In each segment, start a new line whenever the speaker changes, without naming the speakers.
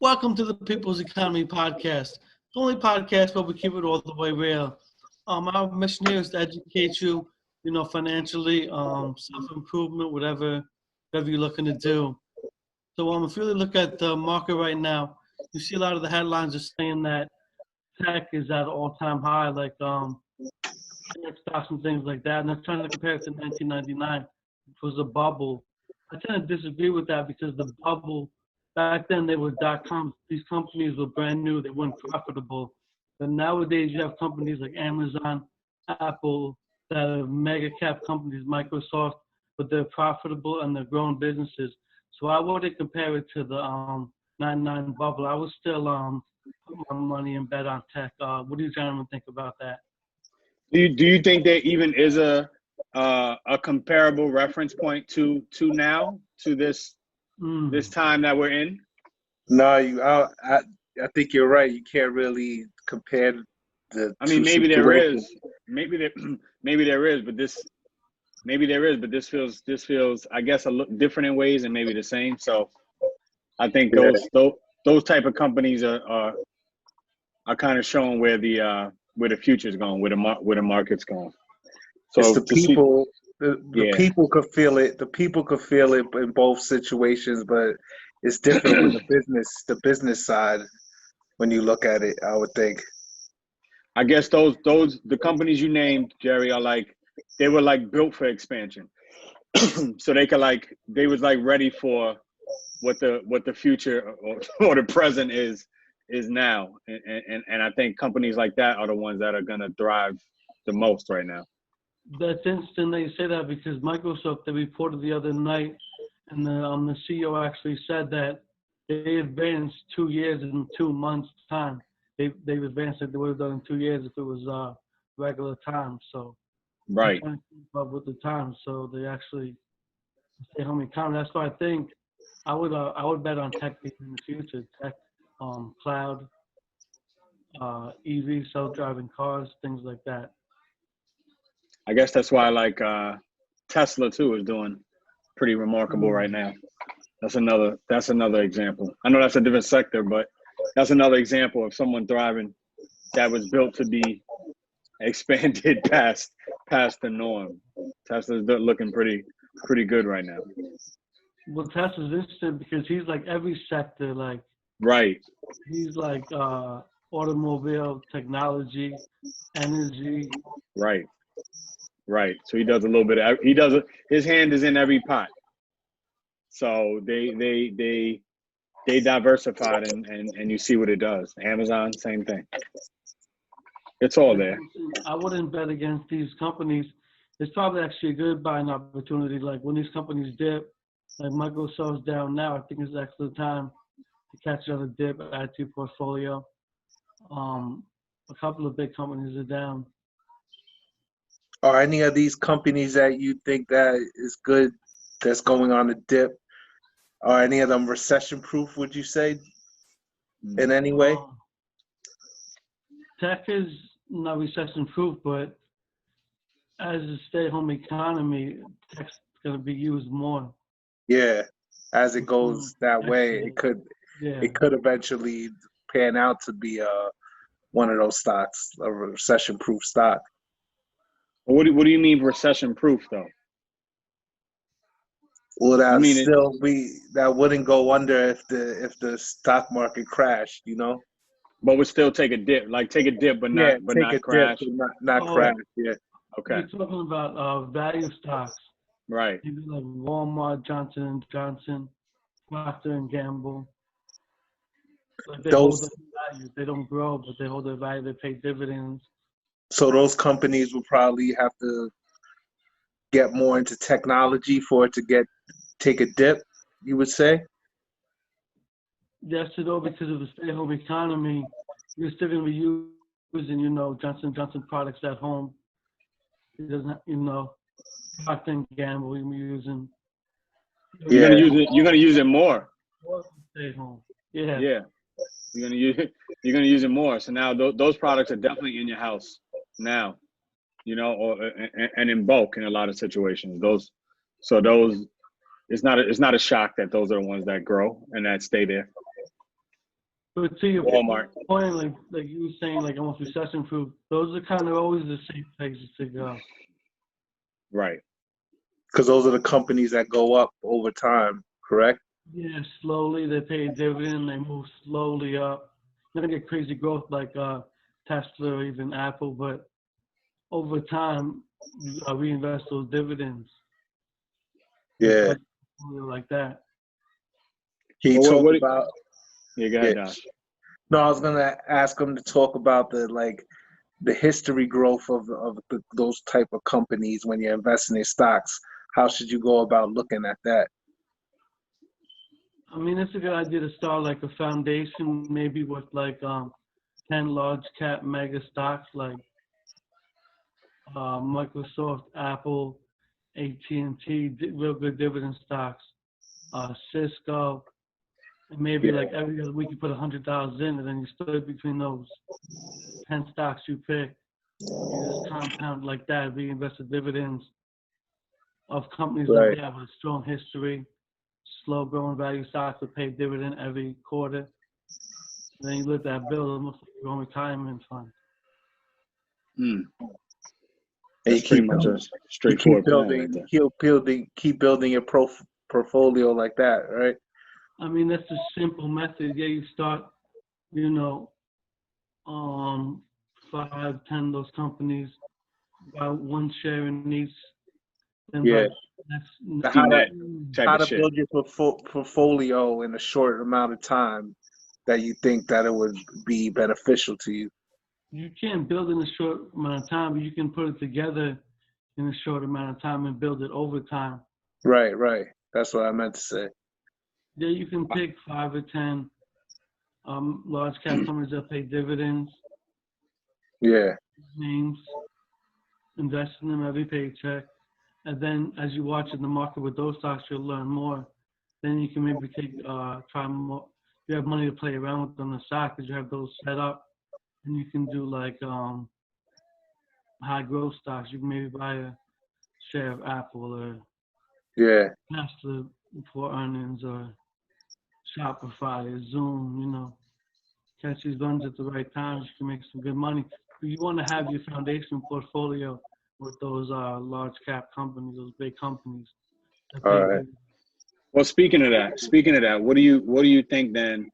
Welcome to the People's Economy Podcast. It's the only podcast where we keep it all the way real. Our mission here is to educate you, financially, self-improvement, whatever you're looking to do. So, if you really look at the market right now, you see a lot of the headlines are saying that tech is at an all-time high, like stocks and things like that, and they're trying to compare it to 1999, which was a bubble. I tend to disagree with that because the bubble back then they were .coms. These companies were brand new; they weren't profitable. But nowadays, you have companies like Amazon, Apple, that are mega cap companies, Microsoft, but they're profitable and they're growing businesses. So I wouldn't compare it to the '99 bubble. I would still put my money in bet on tech. What do you gentlemen think about that?
Do you think there even is a comparable reference point to this
Mm.
this time that we're in?
No, I think you're right. You can't really compare the
I mean,
two
maybe there
situations.
is, maybe there, maybe there is, but this feels, I guess, a little different in ways and maybe the same. So I think
Yeah,
those type of companies are kind of showing where the future's going, where the market's going.
it's
So
the
to see,
people. The
yeah,
people could feel it. The people could feel it in both situations, but it's different when the business side, when you look at it, I would think.
I guess the companies you named, Jerry, are like they were like built for expansion. So they was like ready for what the future or the present is now, and I think companies like that are the ones that are gonna thrive the most right now.
That's interesting that you say that because Microsoft, they reported the other night, and the CEO actually said that they advanced 2 years in 2 months' time. They've advanced it they would have done in 2 years if it was regular time. So they're
Right.
trying to keep up with the times. So they actually stay home economy. That's why I think I would bet on tech in the future. Tech, cloud, EV, self-driving cars, things like that.
I guess that's why Tesla too is doing pretty remarkable
Mm.
right now. That's another example. I know that's a different sector, but that's another example of someone thriving that was built to be expanded past the norm. Tesla's looking pretty good right now.
Well, Tesla's interesting because he's like every sector. Like
Right,
he's like automobile, technology, energy.
right, right. So he does a little bit of he does his hand is in every pot. So they diversified and you see what it does. Amazon, same thing. It's all there.
I wouldn't bet against these companies. It's probably actually a good buying opportunity. Like when these companies dip, like Microsoft's down now, I think it's actually the time to catch another dip, add to your portfolio. A couple of big companies are down.
Are any of these companies that you think that is good, that's going on a dip, are any of them recession proof? Would you say in any way?
Um, Tech is not recession proof, but as a stay-home economy, tech's going to be used more.
Yeah, as it
Mhm.
goes that way,
Actually, yeah.
it could eventually pan out to be one of those stocks, a recession proof stock.
What do you mean recession proof though?
Well,
You mean it?
that wouldn't go under if the stock market crashed, you know?
But would still take a dip, like take a dip, but
Yeah, take a
not
dip
crash.
and not crash.
Oh,
Yeah.
Okay,
you're talking about value stocks,
right.
maybe like Walmart, Johnson and Johnson, Procter and Gamble. Like they hold
Those
their value. They don't grow, but they hold their value. They pay dividends.
so those companies will probably have to get more into technology for it to take a dip, you would say?
Yes, to know because of the stay-home economy, you're still going to be using, Johnson Johnson products at home. It doesn't, Procter and Gamble. You're using.
You're gonna
Yeah.
use it. You're gonna use it more.
Stay home. Yeah.
Yeah, you're gonna use it. You're gonna use it more. So now those products are definitely in your house now. Or and in bulk in a lot of situations. Those it's not a shock that those are the ones that grow and that stay there.
But to your
Walmart.
point, like you were saying, like almost recession-proof, those are kind of always the safe places to go.
Right.
Because those are the companies that go up over time, correct?
Yeah, slowly they pay a dividend, they move slowly up. You're not gonna get crazy growth like Tesla or even Apple, but over time, you reinvest those dividends.
Yeah.
Like that.
He
Well,
talked
what,
about.
yeah, go
Yeah.
ahead, Doc.
No, I was gonna ask him to talk about the history growth of those type of companies when you're investing in stocks. How should you go about looking at that?
I mean, it's a good idea to start like a foundation, maybe with like 10 large cap mega stocks like Microsoft, Apple, AT&T, real good dividend stocks, Cisco, and maybe like every other week you put 100,000 in, and then you split between those 10 stocks you pick. You just compound like that, reinvest the dividends of companies
Right.
that have a strong history, slow growing value stocks that pay dividend every quarter. And then you let that build almost like your own retirement fund.
Mm.
And
That's pretty much a
you
straightforward
keep
plan
building,
right there.
keep building your portfolio like that, right?
I mean, that's a simple method. Yeah, you start, you know, 5, 10 of those companies, about one share in each. Then
Yeah.
that's
How
Net
to
type
how
of
to
shit.
build your portfolio in a short amount of time that you think that it would be beneficial to you.
you can't build in a short amount of time, but you can put it together in a short amount of time and build it over time.
Right, right. That's what I meant to say.
Yeah, you can pick 5 or 10 large cap companies that pay dividends,
Yeah,
names, invest in them every paycheck, and then as you watch in the market with those stocks, you'll learn more. Then you can maybe try more. You have money to play around with on the stock because you have those set up, and you can do like high growth stocks. You can maybe buy a share of Apple or
yeah,
Tesla for earnings or Shopify or Zoom. You know, catch these runs at the right times. You can make some good money. But you want to have your foundation portfolio with those large cap companies, those big companies. That
all
pay
right.
dividends.
Well, speaking of that, what do you think then?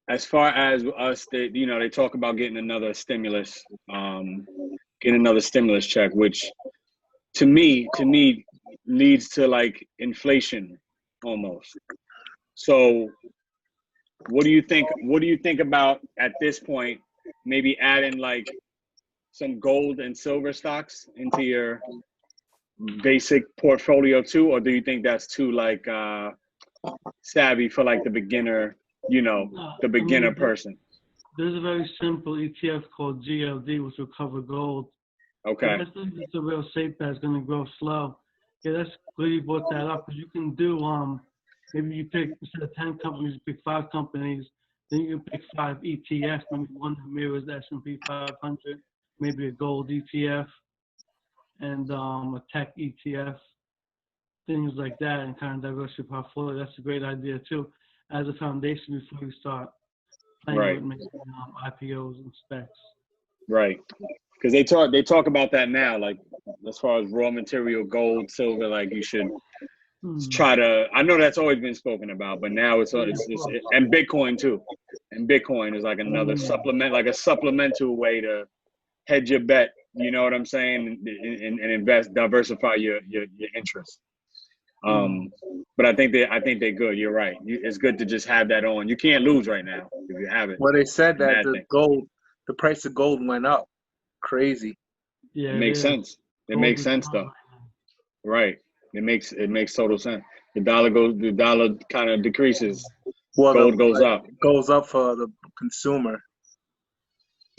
As far as us, they talk about getting another stimulus, getting another stimulus check, which to me leads to like inflation almost. So what do you think? What do you think about at this point? Maybe adding like some gold and silver stocks into your basic portfolio too, or do you think that's too like savvy for like the beginner, the
I
beginner
mean,
person?
there's a very simple ETF called GLD, which will cover gold.
Okay.
But that's it's a real safe bet. It's going to grow slow. Yeah, that's good you brought that up because you can do maybe you pick instead of 10 companies, you pick 5 companies. Then you can pick 5 ETFs. Maybe one that mirrors the S&P 500, maybe a gold ETF, and a tech ETF, things like that, and kind of diversify your portfolio. That's a great idea too, as a foundation before you start playing
Right.
with making IPOs and specs.
Right. Because they talk about that now, like as far as raw material, gold, silver, like you should try to. I know that's always been spoken about, but now it's and Bitcoin too. And Bitcoin is like another supplement, like a supplemental way to hedge your bet. You know what I'm saying? And invest, diversify your interests. But I think they're good. You're right. It's good to just have that on. You can't lose right now if you have it.
Well, they said that
Bad thing.
the price of gold went up. Crazy.
Yeah,
It makes sense. It makes sense though. Right. It makes total sense. The dollar kind of decreases.
Well,
Gold goes up.
Goes up for the consumer.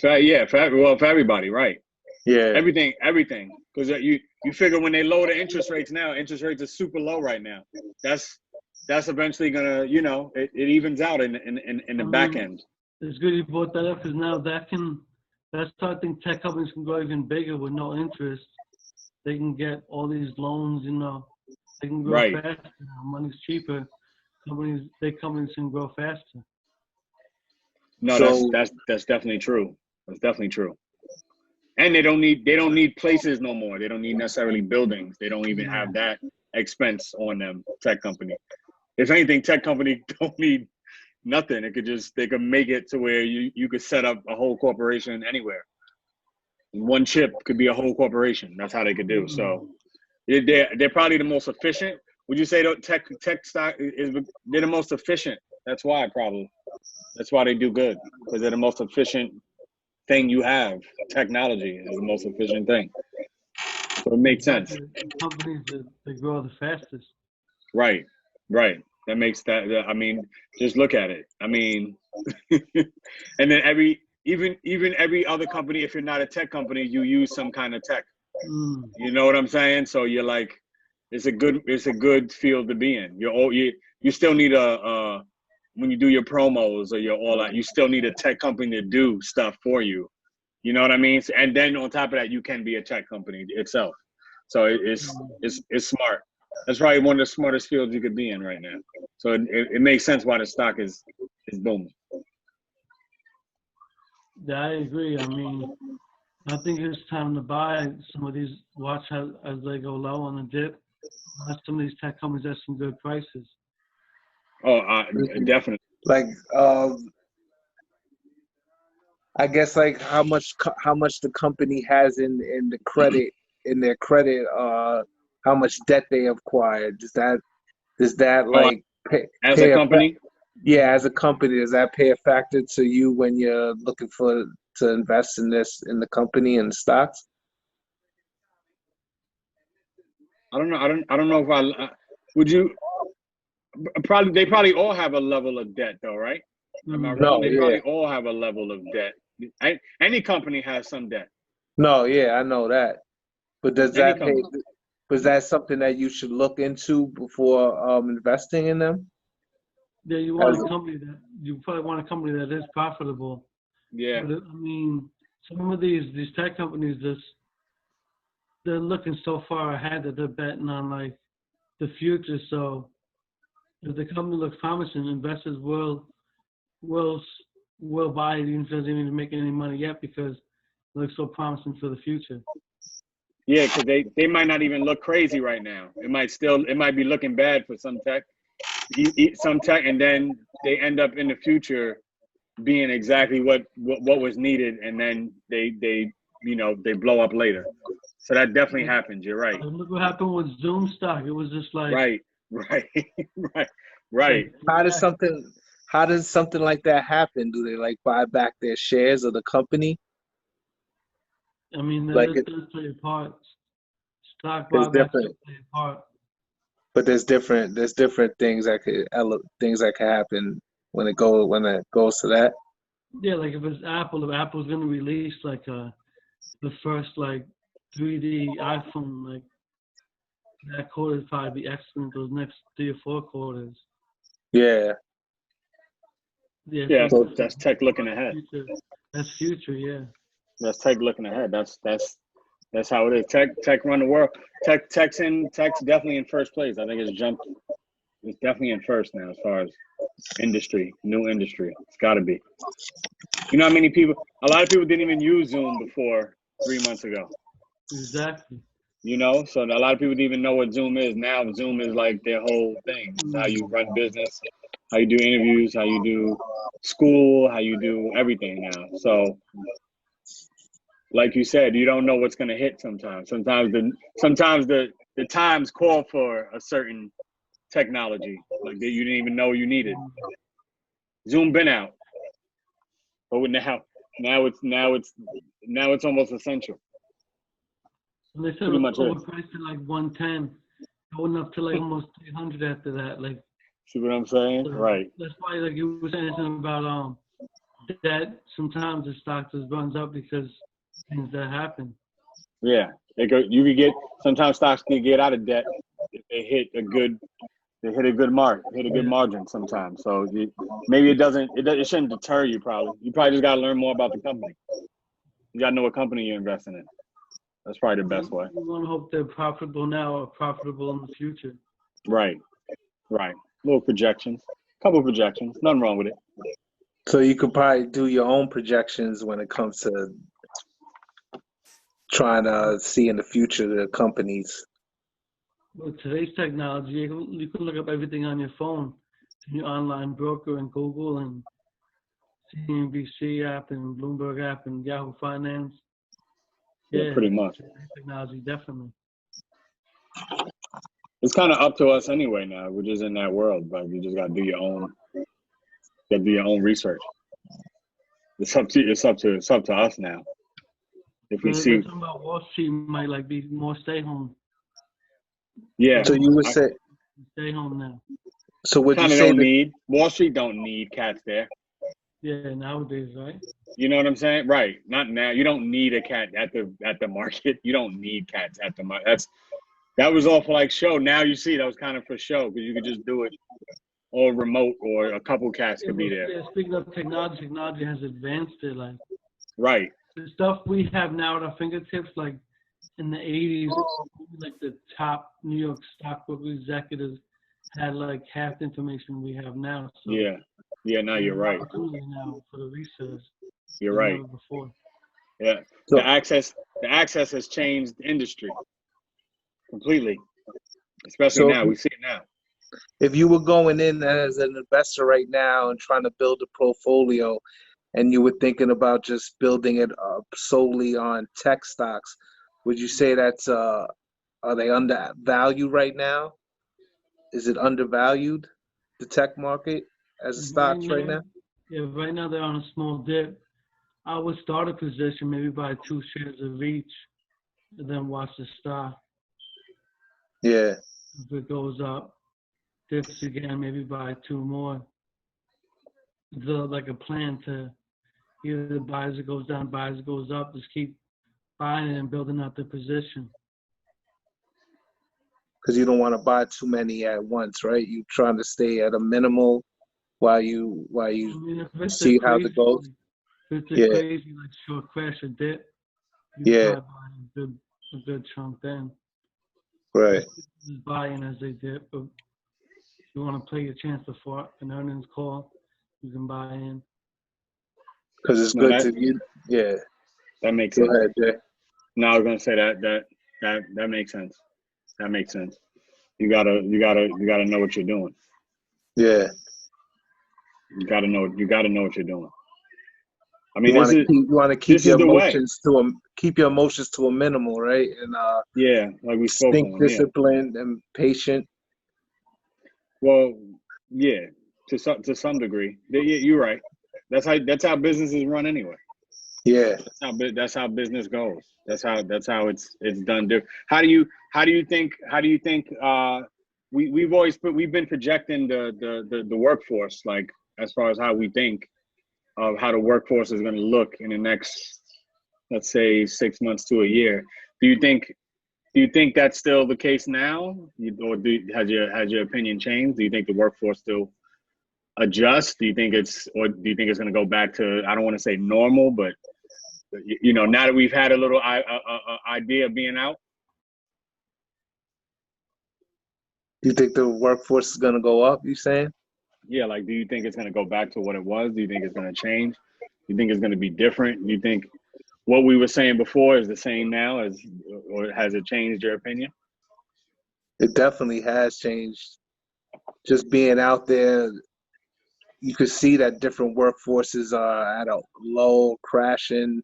For everybody, right?
Yeah.
Everything. Because you figure when they lower the interest rates now, interest rates are super low right now. That's eventually gonna, it evens out in the back end.
It's good you brought that up because now that's how I think tech companies can grow even bigger with no interest. They can get all these loans, they can grow
Right.
faster now. Money's cheaper. Big companies can grow faster.
No,
So
that's definitely true. That's definitely true. And they don't need places no more. They don't need necessarily buildings. They don't even have that expense on them. Tech company. If anything, tech company don't need nothing. They could make it to where you could set up a whole corporation anywhere. One chip could be a whole corporation. That's how they could do. So they're probably the most efficient. Would you say that tech stock is they're the most efficient? That's why probably. That's why they do good because they're the most efficient thing you have. Technology is the most efficient thing. So it makes sense.
The companies that grow the fastest.
Right. Right. That makes I mean, just look at it. I mean, and then even every other company, if you're not a tech company, you use some kind of tech. You know what I'm saying? So you're like, it's a good field to be in. You still need when you do your promos or your all that, you still need a tech company to do stuff for you. You know what I mean? And then on top of that, you can be a tech company itself. So it's smart. That's probably one of the smartest fields you could be in right now. So it makes sense why the stock is booming.
Yeah, I agree. I mean, I think it's time to buy some of these. Watch as they go low on the dip. Some of these tech companies have some good prices.
Oh, definitely.
like I guess like how much the company has in the credit in their credit how much debt they acquired. Does that like
As a company?
Yeah, as a company, does that pay a factor to you when you're looking to invest in the company and stocks?
I don't know. I don't know if would you probably they probably all have a level of debt though, right? Am I wrong? They probably all have a level of debt. Any company has some debt.
No, yeah, I know that. But does that pay? Was that something that you should look into before investing in them?
Yeah, you probably want a company that is profitable.
Yeah.
But, I mean, some of these tech companies they're looking so far ahead that they're betting on like the future. So if the company looks promising, investors will buy it even if it doesn't even make any money yet because it looks so promising for the future.
Yeah, because they might not even look crazy right now. It might be looking bad for some tech, and then they end up in the future being exactly what was needed, and then they blow up later. So that definitely happens. You're right.
Look what happened with Zoom stock. It was just like
right.
How does something like that happen? Do they like buy back their shares of the company?
I mean,
like
it does play a part. Stock buybacks play a part.
But there's different things that could happen when it goes to that.
Yeah, like if it's Apple, if Apple's gonna release like the first like 3D iPhone, like that quarter is probably be excellent those next 3 or 4 quarters.
Yeah.
Yeah, so that's tech looking ahead.
That's future, yeah.
That's tech looking ahead. That's how it is. Tech run the world. Tech's definitely in first place. I think it's definitely in first now as far as new industry. It's got to be. You know how many people? A lot of people didn't even use Zoom before 3 months ago.
Exactly.
You know, so a lot of people didn't even know what Zoom is. Now Zoom is like their whole thing. It's how you run business, how you do interviews, how you do school, how you do everything now. So, like you said, you don't know what's going to hit sometimes. Sometimes the times call for a certain technology like that you didn't even know you needed. Zoom been out, but now it's almost essential.
And they said it was overpriced to like 110, going up to like almost 300 after that. Like,
see what I'm saying?
So
right.
That's why, like you were saying something about that sometimes the stock just runs up because things that happen.
Yeah, sometimes stocks can get out of debt if they hit a good margin sometimes. So maybe it shouldn't deter you. You probably just gotta learn more about the company. You gotta know what company you're investing in. That's probably the best way.
We want to hope they're profitable now or profitable in the future.
Right. Little projections, couple projections, nothing wrong with it.
So you could probably do your own projections when it comes to trying to see in the future the companies.
With today's technology, you can look up everything on your phone, your online broker and Google and CNBC app and Bloomberg app and Yahoo Finance.
Yeah, pretty much.
Technology, definitely.
It's kind of up to us anyway now. We're just in that world, but you just gotta do your own. You gotta do your own research. It's up to us now. If we see,
talking about Wall Street might like be more stay home.
Yeah.
So you would say
Stay home now.
So would you
kind of
say
don't
that,
need Wall Street don't need cats there.
Yeah, nowadays, right?
You know what I'm saying? Right. Not now. You don't need a cat at the market. You don't need cats at the market. That was all for like show. Now you see that was kind of for show because you could just do it all remote or a couple cats could be there.
Yeah, speaking of technology has advanced it. Like
Right.
the stuff we have now at our fingertips, like in the 80s, like the top New York stockbroker executives had like half the information we have now. So
Yeah. Yeah, no, you're right.
Opportunity now for the research.
You're right.
Before.
Yeah.
So-
The access has changed the industry completely. Especially
So-
now. We see it now.
if you were going in as an investor right now and trying to build a portfolio and you were thinking about just building it up solely on tech stocks, would you say that's are they undervalued right now? Is it undervalued, the tech market as stocks right now?
Yeah, right now they're on a small dip. I would start a position, maybe buy 2 shares of each, and then watch the stock.
Yeah.
If it goes up, dips again, maybe buy 2 more. It's like a plan to either buy as it goes down, buy as it goes up. Just keep buying and building up the position.
Because you don't want to buy too many at once, right? You're trying to stay at a minimal while you
I mean, if it's
see
a
how
crazy,
it goes.
If it's a
Yeah.
crazy like short crash or dip, you
Yeah.
probably buy a good chunk then.
Right.
Just buy in as they dip, but if you want to play your chance before an earnings call, you can buy in.
Because it's
No,
good to you. Yeah.
That makes
Go
sense.
ahead, Jay.
No, I was gonna say that makes sense. That makes sense. You gotta know what you're doing.
Yeah.
You gotta know what you're doing. I
You
mean,
want to keep
this is
your
the way.
emotions keep your emotions to a minimal, right? And
Yeah, like we spoke
think
on. Yeah.
disciplined and patient.
Well, yeah, to some degree. Yeah, you're right. That's how businesses run anyway.
Yeah.
That's how business goes. That's how it's done. How do you think we've been projecting the workforce, like as far as how we think of how the workforce is going to look in the next, let's say, 6 months to a year. Do you think that's still the case now, has your opinion changed? Do you think the workforce still adjusts? Do you think it's going to go back to, I don't want to say normal, but now that we've had a little idea of being out?
Do you think the workforce is going to go up, you saying?
Yeah, like, do you think it's going to go back to what it was? Do you think it's going to change? Do you think it's going to be different? Do you think what we were saying before is the same now, or has it changed your opinion?
It definitely has changed. Just being out there, you could see that different workforces are at a low, crashing.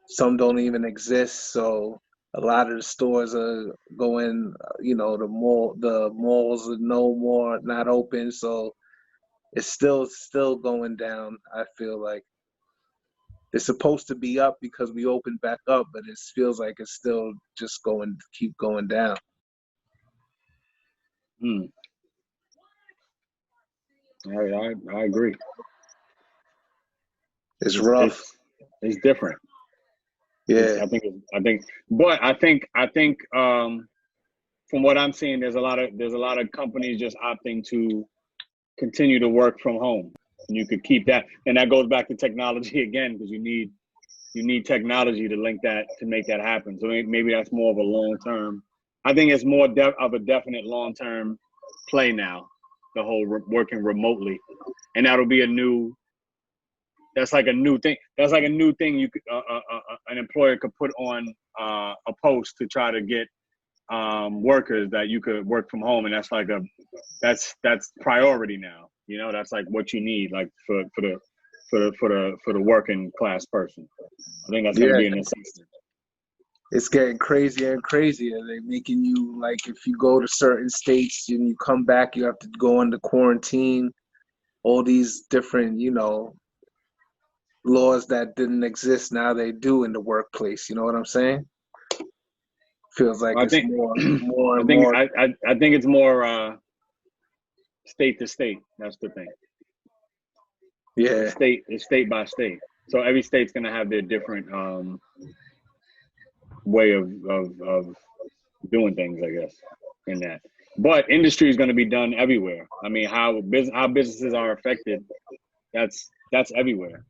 Some don't even exist. So a lot of the stores are going, the malls are no more, not open. So it's still going down. I feel like it's supposed to be up because we opened back up, but it feels like it's still just keep going down.
I agree.
It's rough.
It's different.
Yeah.
I think from what I'm seeing, there's a lot of companies just opting to continue to work from home. And you could keep that, and that goes back to technology again, because you need technology to link that, to make that happen. So maybe that's more of a long-term. I think it's more of a definite long-term play now, the whole working remotely, and that'll be a new That's like a new thing. That's like a new thing you could an employer could put on a post to try to get workers that you could work from home, and that's priority now. You know, that's like what you need, like for the working class person. I think that's gonna be a necessity.
It's getting crazier and crazier. They're making you, like, if you go to certain states and you come back, you have to go into quarantine. All these different, laws that didn't exist, now they do in the workplace. You know what I'm saying? Feels like
I think
more
I
and
think
more.
I think it's more state to state. That's the thing.
Yeah.
It's state by state. So every state's gonna have their different way of doing things, I guess, in that. But industry is going to be done everywhere. I mean, how businesses are affected, that's everywhere.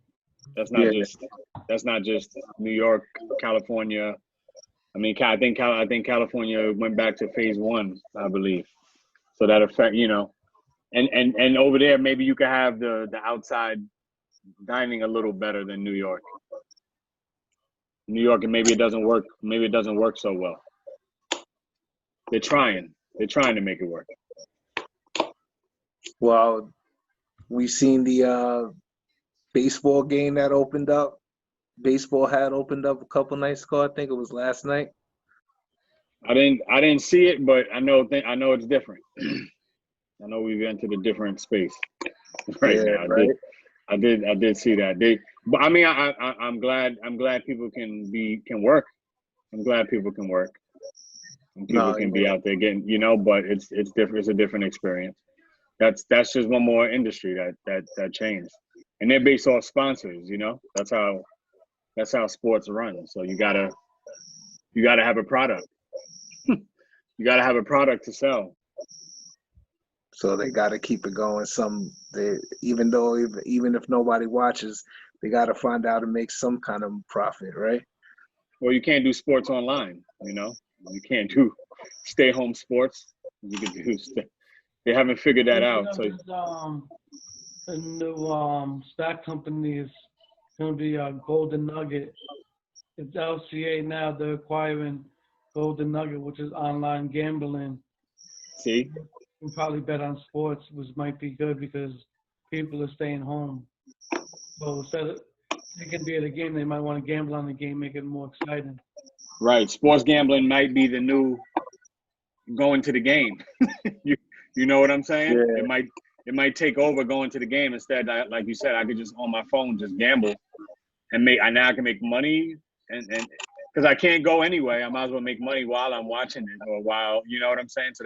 That's not just New York, California. I mean, I think California went back to phase 1, I believe. So that affect, and over there maybe you could have the outside dining a little better than New York. New York, and maybe it doesn't work. Maybe it doesn't work so well. They're trying to make it work.
Well, we seen the baseball game that opened up. Baseball had opened up a couple nights ago. I think it was last night.
I didn't see it, but I know it's different. I know we've entered a different space now.
Right.
I did see that. But I mean, I'm glad people can work. I'm glad people can work. And people can be out there getting, but it's different. It's a different experience. That's just one more industry that changed, and they're based off sponsors. That's how sports run. So you gotta have a product. You gotta have a product to sell.
So they got to keep it going. Even if nobody watches, they got to find out to make some kind of profit, right?
Well, you can't do sports online. You can't do stay-home sports. You can do. They haven't figured that out. So
the new stock company is going to be Golden Nugget. It's LCA now. They're acquiring Golden Nugget, which is online gambling.
See.
You can probably bet on sports, which might be good because people are staying home. So instead of they can be at a game, they might want to gamble on the game, make it more exciting.
Right. Sports gambling might be the new going to the game. you know what I'm saying?
Yeah.
It might take over going to the game instead. Like you said, I could just on my phone just gamble and I can make money and because I can't go anyway, I might as well make money while I'm watching it or while what I'm saying. So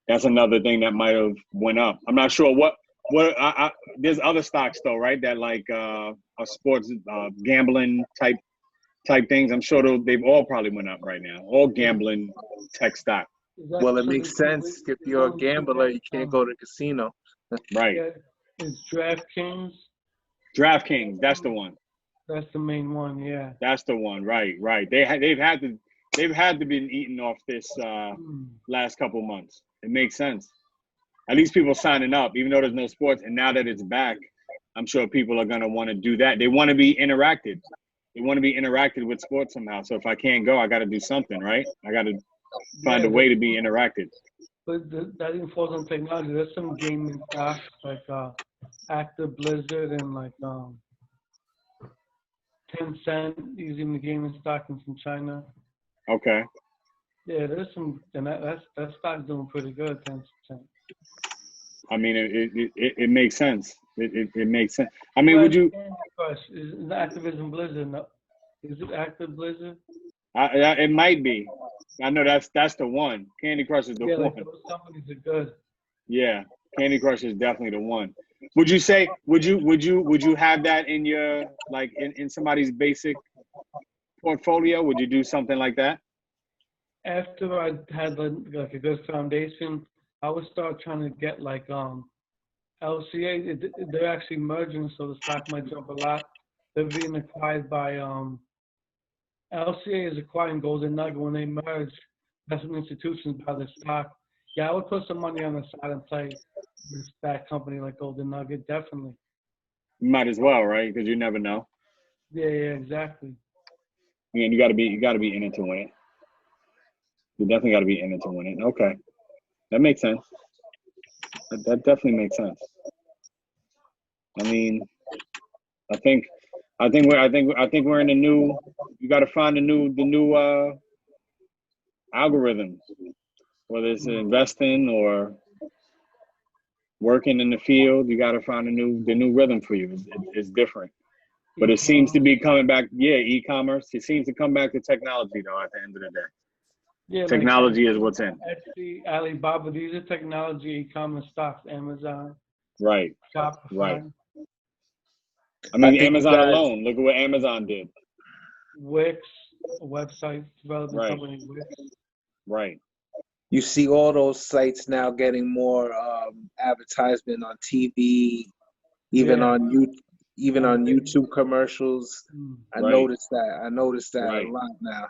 that's another thing that might have went up. I'm not sure what there's other stocks though, right? That like are sports gambling type things. I'm sure they've all probably went up right now. All gambling tech stock.
Well, it makes sense. If you're a gambler, you can't go to the casino.
Right.
Yeah, it's DraftKings.
DraftKings, that's the one.
That's the main one, yeah.
That's the one, right. They've had to be eaten off this last couple months. It makes sense. At least people signing up, even though there's no sports. And now that it's back, I'm sure people are going to want to do that. They want to be interacted. They want to be interacted with sports somehow. So if I can't go, I got to do something, right? I got to find a way to be interacted.
But that even falls on technology. There's some gaming stocks like Active Blizzard and like Tencent using the gaming stock from China.
Okay.
Yeah, there's some, and that stock's doing pretty good. 10%.
I mean, it makes sense. It makes sense. I mean, would you?
Is Activision Blizzard? No, is it Active Blizzard?
It might be. I know that's the one. Candy Crush is the one.
Like those companies are good.
Yeah, Candy Crush is definitely the one. Would you say? Would you have that in your in somebody's basic portfolio? Would you do something like that?
After I had like a good foundation, I would start trying to get like LCA. They're actually merging, so the stock might jump a lot. They're being acquired by LCA is acquiring Golden Nugget. When they merge, investment institutions buy the stock. Yeah, I would put some money on the side and play that company like Golden Nugget, definitely.
You might as well, right? Because you never know.
Yeah, exactly.
And you got to be in it to win it. You definitely got to be in it to win it. Okay, that makes sense. That definitely makes sense. I mean, I think we're in a new. You got to find the new algorithms, whether it's investing or working in the field. You got to find the new rhythm for you. It's different, but it seems to be coming back. Yeah, e-commerce. It seems to come back to technology though. At the end of the day,
Yeah,
technology is what's in.
Etsy, Alibaba, these are technology e-commerce stocks. Amazon,
Right.
Shopify.
Right. I mean,
think you
Amazon
guys-
alone. Look at what Amazon did.
Wix, a website development
Right.
company. Wix.
Right.
You see all those sites now getting more advertisement on TV, even
Yeah.
on YouTube commercials. I
Right.
noticed that
Right.
a lot now.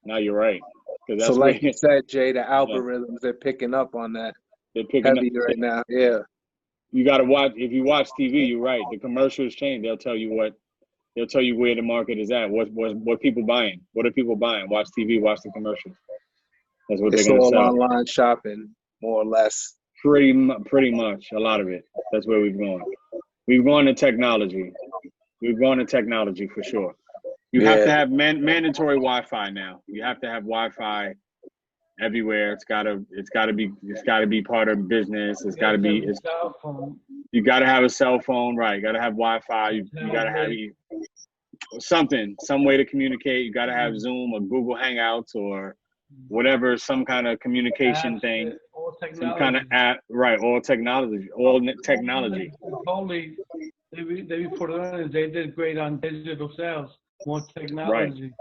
Now you're right. Because
So
that's
like
where
you said, Jay, the algorithms they're picking up on that
they're picking up.
heavy right now. Yeah.
You got to watch. If you watch TV, you're right. The commercials change. They'll tell you where the market is at. What people buying. What are people buying? Watch TV. Watch the commercials. That's what
It's
they're gonna
all
sell.
online shopping, more or less.
Pretty much. A lot of it. That's where we've gone. We've gone to technology. We've gone to technology for sure. You have to have mandatory Wi-Fi now. You have to have Wi-Fi everywhere. It's gotta be part of business. It's gotta be.
Cell phone.
You gotta have a cell phone, right? You gotta have Wi-Fi. You gotta have some way to communicate. You gotta have Zoom or Google Hangouts or whatever, some kind of communication thing.
All
Some
technology.
kind of app, right? All technology.
Totally. They reported on. They did great on digital sales. More technology.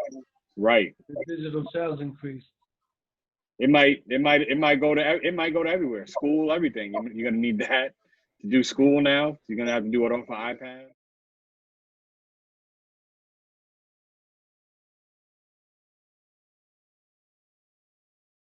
Right.
The digital sales increased.
It might go to everywhere. School, everything. You're gonna need that to do school now. You're gonna have to do it off an iPad.